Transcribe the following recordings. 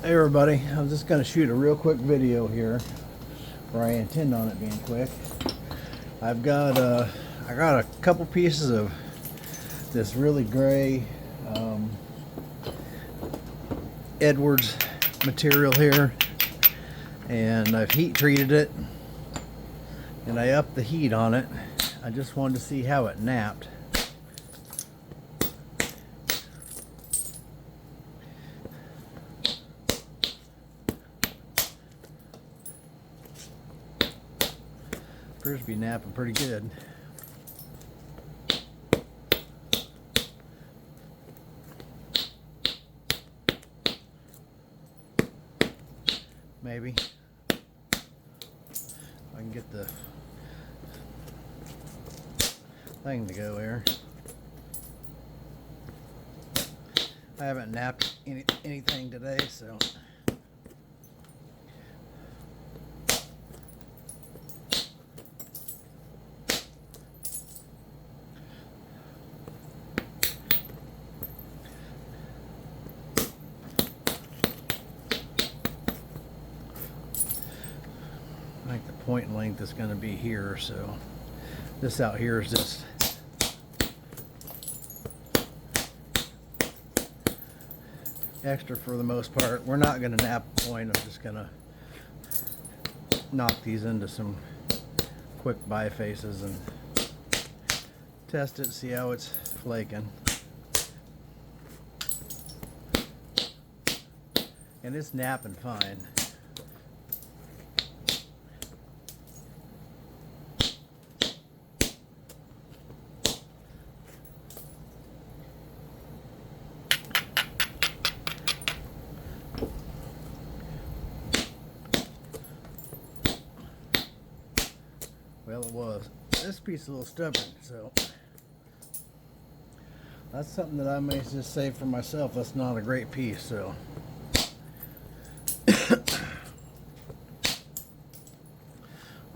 Hey everybody, I'm just going to shoot a real quick video here, or I intend on it being quick. I got a couple pieces of this really gray Edwards material here, and I've heat treated it, and I upped the heat on it. I just wanted to see how it napped. Appears to be napping pretty good. Maybe I can get the thing to go here. I haven't napped anything today, so I think the point length is going to be here, so this out here is just extra for the most part. We're not going to nap a point. I'm just going to knock these into some quick bifaces and test it, see how it's flaking. And it's napping fine. Well, it was. This piece is a little stubborn, so that's something that I may just say for myself. That's not a great piece, so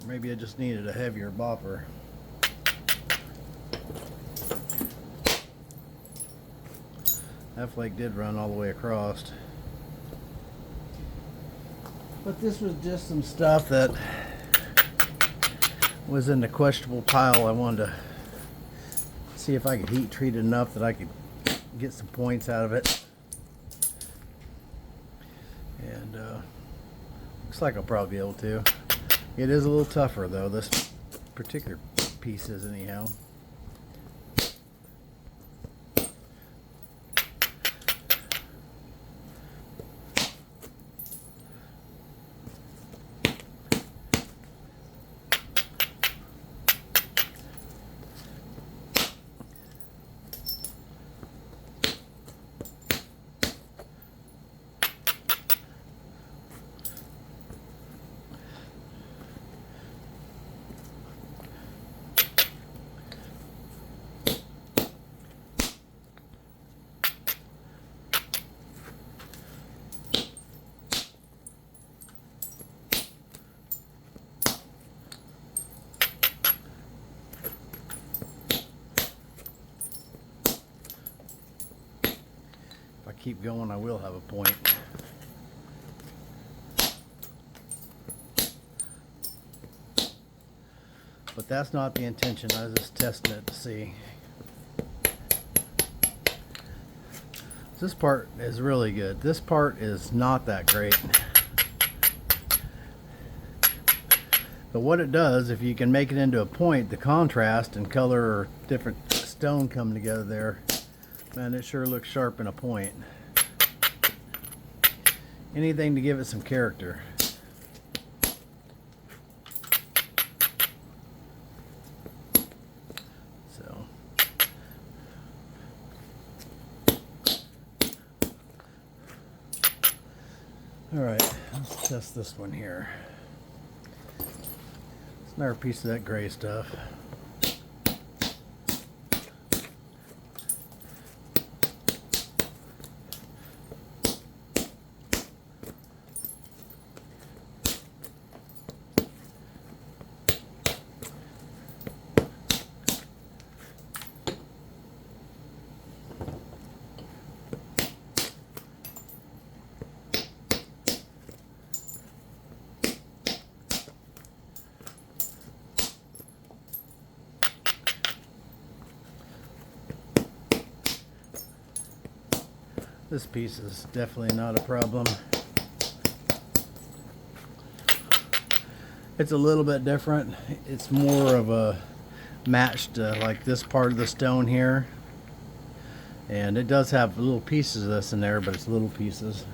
maybe I just needed a heavier bopper. That flake did run all the way across. But this was just some stuff that was in the questionable pile. I wanted to see if I could heat treat it enough that I could get some points out of it. And looks like I'll probably be able to. It is a little tougher though, this particular piece is anyhow. If I keep going, I will have a point. But that's not the intention. I was just testing it to see. This part is really good. This part is not that great. But what it does, if you can make it into a point, the contrast and color or different stone come together there, man, it sure looks sharp in a point. Anything to give it some character. So, all right, let's test this one here. It's another piece of that gray stuff. This piece is definitely not a problem. It's a little bit different. It's more of a matched like this part of the stone here, and it does have little pieces of this in there, but it's little pieces.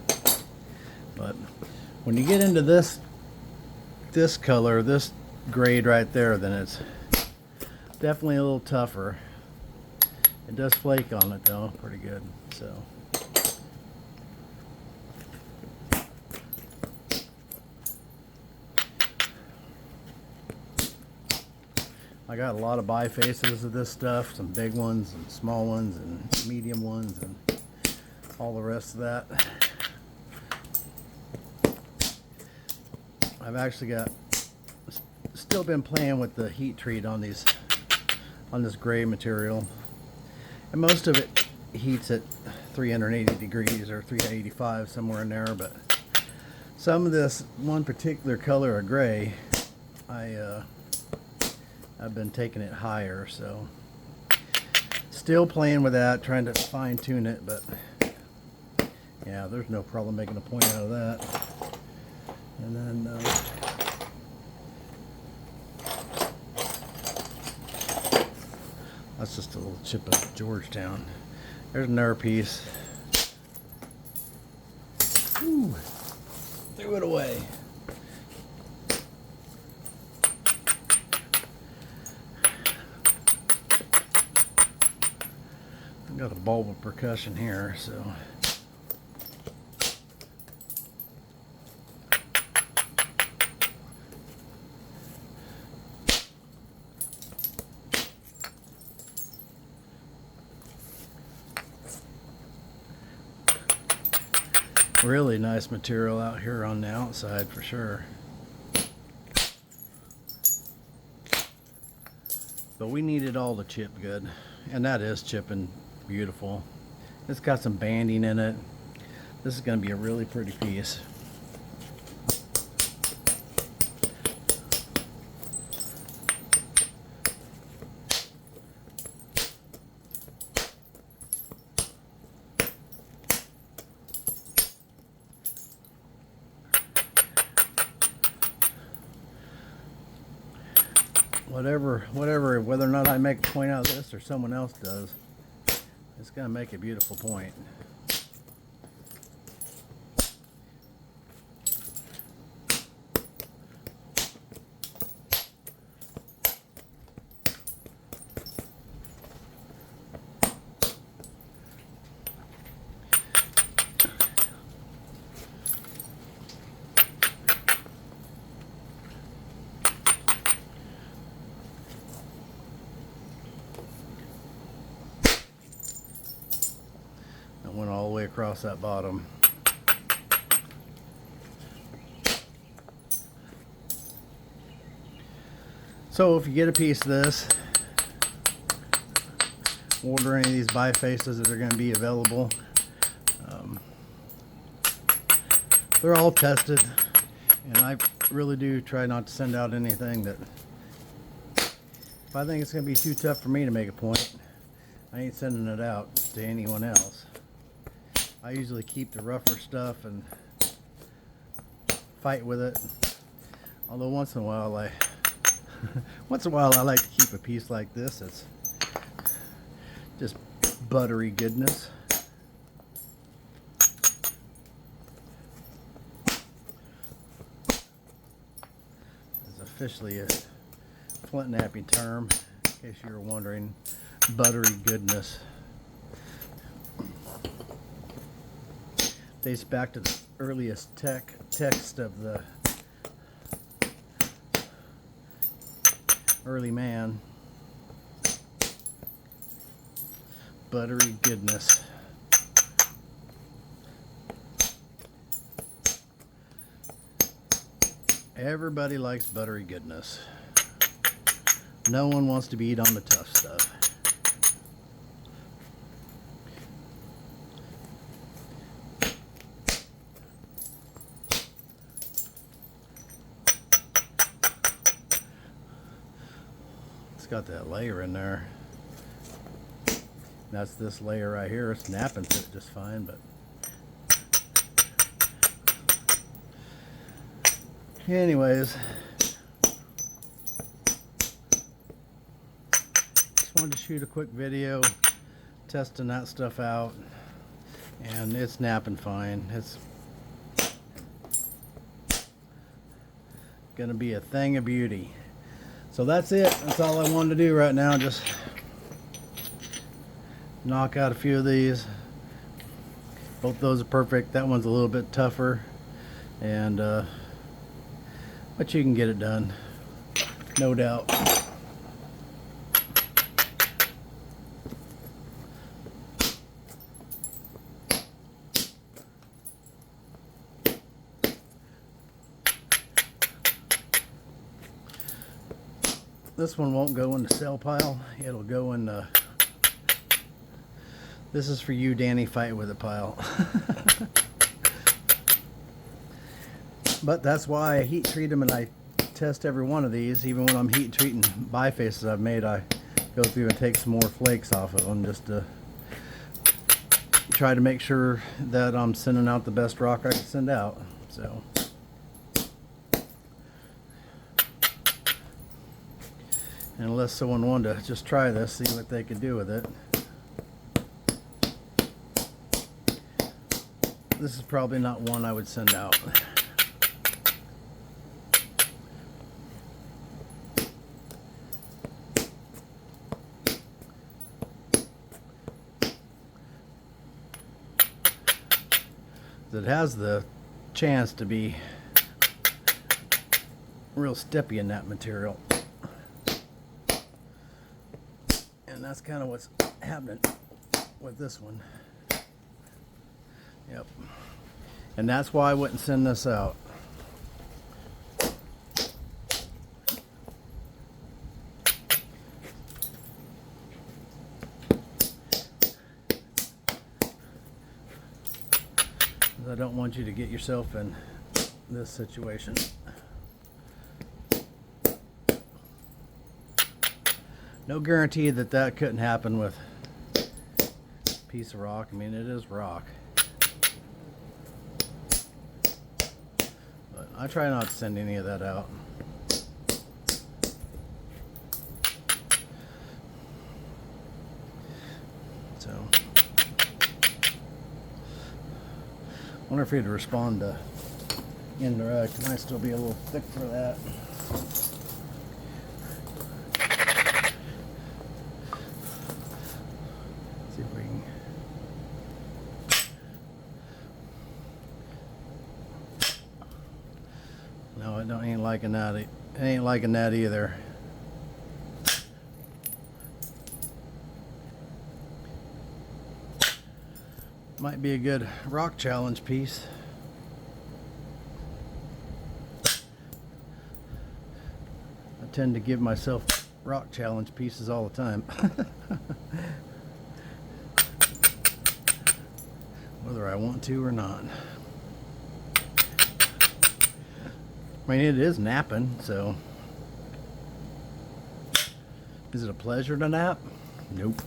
But when you get into this color, this grade right there, then it's definitely a little tougher. It does flake on it though, pretty good. So I got a lot of bifaces of this stuff, some big ones and small ones and medium ones and all the rest of that. I've actually still been playing with the heat treat on this gray material, and most of it heats at 380 degrees or 385, somewhere in there, but some of this one particular color of gray, I've been taking it higher, so still playing with that, trying to fine tune it, but yeah, there's no problem making a point out of that. And then that's just a little chip of Georgetown. There's another piece. Ooh, threw it away. I've got a bulb of percussion here, so really nice material out here on the outside for sure. But we need it all to chip good, and that is chipping beautiful. It's got some banding in it. This is going to be a really pretty piece. Whether or not I make a point out of this or someone else does, it's going to make a beautiful point. Went all the way across that bottom. So if you get a piece of this, order any of these bifaces that are going to be available. They're all tested, and I really do try not to send out anything that, if I think it's going to be too tough for me to make a point, I ain't sending it out to anyone else. I usually keep the rougher stuff and fight with it. Although once in a while I like to keep a piece like this. It's just buttery goodness. It's officially a flint napping term, in case you were wondering. Buttery goodness. Dates back to the earliest text of the early man. Buttery goodness. Everybody likes buttery goodness. No one wants to be eat on the tough stuff. Got that layer in there. That's this layer right here. It's napping fit just fine, but Anyways, just wanted to shoot a quick video testing that stuff out, and it's napping fine. It's gonna be a thing of beauty. So that's it. That's all I wanted to do right now. Just knock out a few of these. Both those are perfect. That one's a little bit tougher, and but you can get it done, no doubt. This one won't go in the cell pile. It'll go in the, this is for you, Danny, fight with a pile. But that's why I heat treat them, and I test every one of these. Even when I'm heat treating bifaces I've made, I go through and take some more flakes off of them just to try to make sure that I'm sending out the best rock I can send out. So and unless someone wanted to just try this, see what they could do with it. This is probably not one I would send out. It has the chance to be real steppy in that material. And that's kind of what's happening with this one. Yep. And that's why I wouldn't send this out. I don't want you to get yourself in this situation. No guarantee that that couldn't happen with a piece of rock. I mean, it is rock. But I try not to send any of that out. So I wonder if he'd respond to indirect. It might still be a little thick for that. See if we can. No, it ain't liking that. It ain't liking that either. Might be a good rock challenge piece. I tend to give myself rock challenge pieces all the time. Whether I want to or not. I mean, it is napping, so. Is it a pleasure to nap? Nope.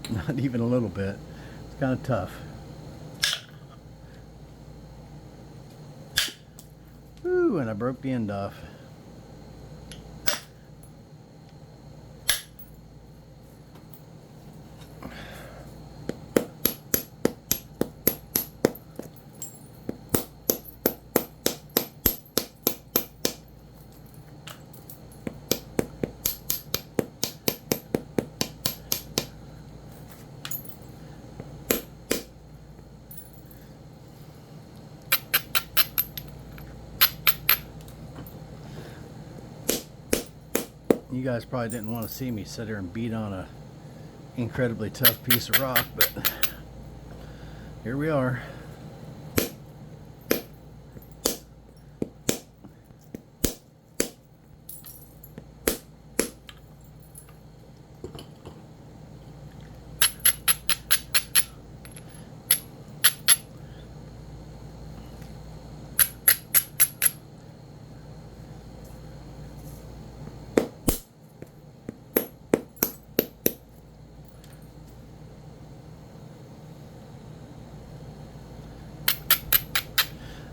Not even a little bit. Kind of tough. Ooh, and I broke the end off. You guys probably didn't want to see me sit here and beat on a incredibly tough piece of rock, but here we are.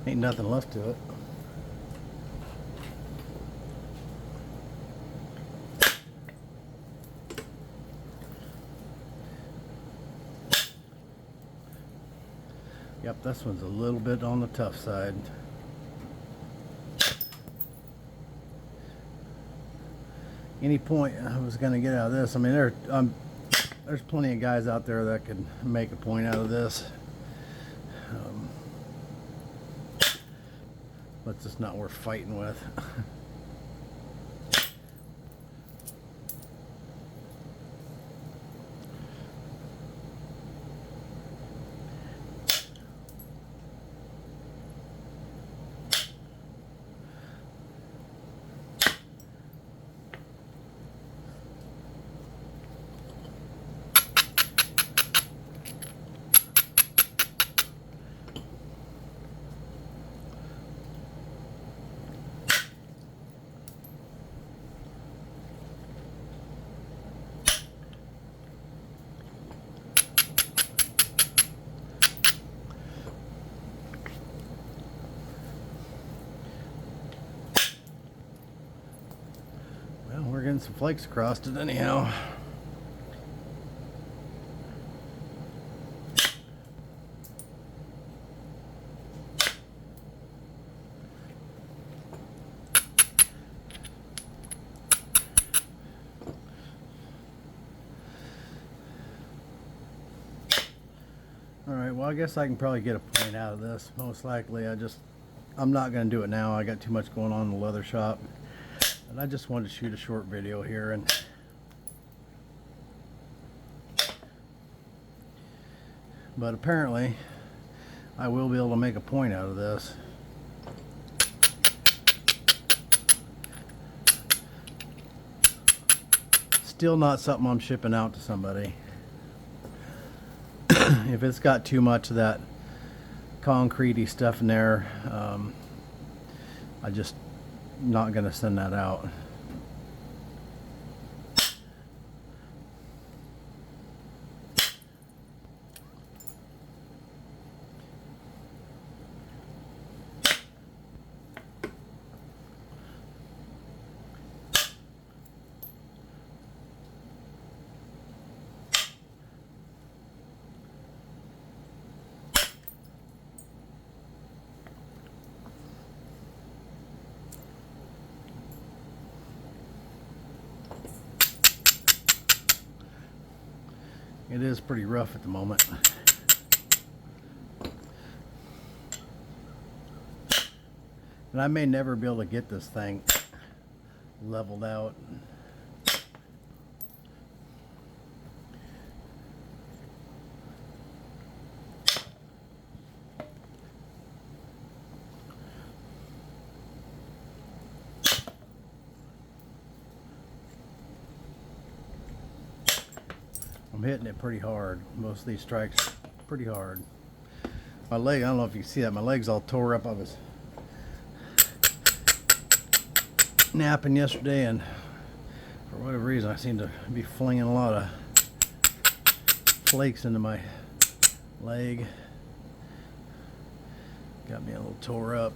Ain't nothing left to it. Yep, this one's a little bit on the tough side. Any point I was going to get out of this, I mean, there's plenty of guys out there that could make a point out of this. But it's just not worth fighting with. We're getting some flakes across it anyhow. Alright, well I guess I can probably get a point out of this. Most likely I'm not going to do it now. I got too much going on in the leather shop. And I just wanted to shoot a short video here, and but apparently I will be able to make a point out of this. Still not something I'm shipping out to somebody. If it's got too much of that concretey stuff in there, I just not going to send that out. It is pretty rough at the moment. And I may never be able to get this thing leveled out. I'm hitting it pretty hard. Most of these strikes pretty hard. My leg, I don't know if you can see that, my leg's all tore up. I was napping yesterday, and for whatever reason I seem to be flinging a lot of flakes into my leg. Got me a little tore up.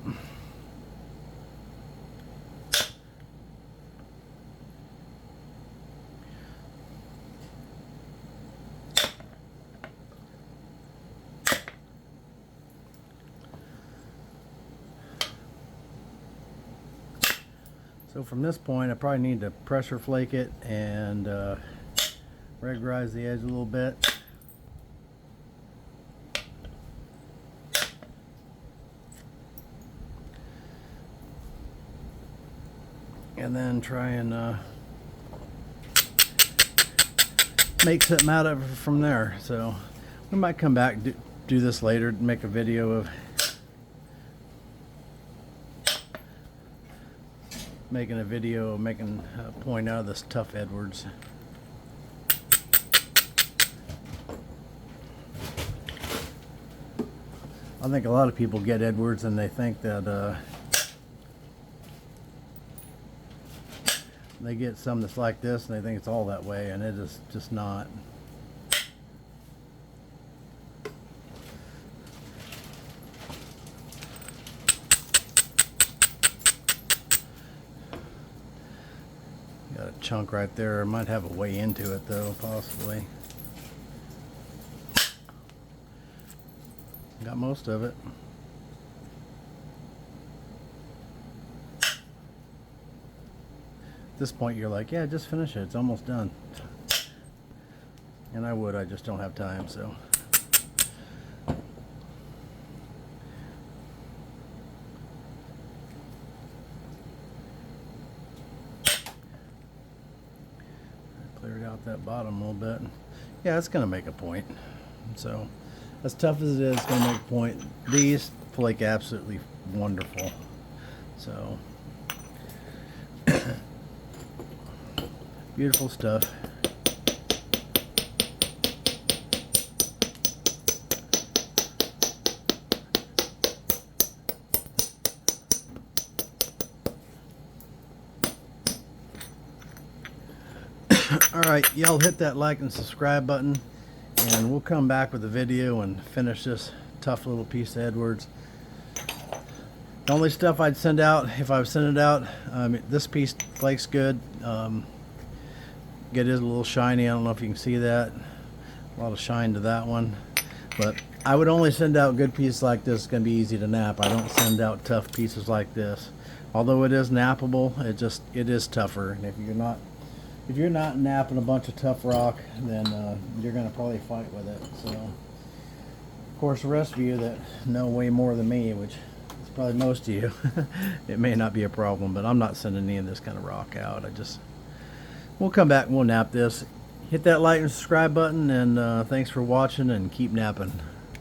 So from this point, I probably need to pressure flake it and regularize the edge a little bit. And then try and make something out of it from there. So we might come back, do this later, make a video of making a point out of this tough Edwards. I think a lot of people get Edwards and they think that they get some that's like this and they think it's all that way, and it is just not. Got a chunk right there. Might have a way into it though, possibly. Got most of it. At this point you're like, yeah, just finish it, it's almost done. And I would, I just don't have time, so. Cleared out that bottom a little bit. Yeah, it's gonna make a point. So, as tough as it is, it's gonna make a point. These flake absolutely wonderful. So, beautiful stuff. Alright, y'all hit that like and subscribe button, and we'll come back with a video and finish this tough little piece of Edwards. The only stuff I'd send out, if I would send it out, this piece flakes good. It is a little shiny, I don't know if you can see that. A lot of shine to that one. But I would only send out good pieces like this. It's going to be easy to nap. I don't send out tough pieces like this. Although it is nappable, it is tougher. And if you're not napping a bunch of tough rock, then you're going to probably fight with it. So, of course, the rest of you that know way more than me, which is probably most of you, it may not be a problem, but I'm not sending any of this kind of rock out. We'll come back and we'll nap this. Hit that like and subscribe button, and thanks for watching, and keep napping.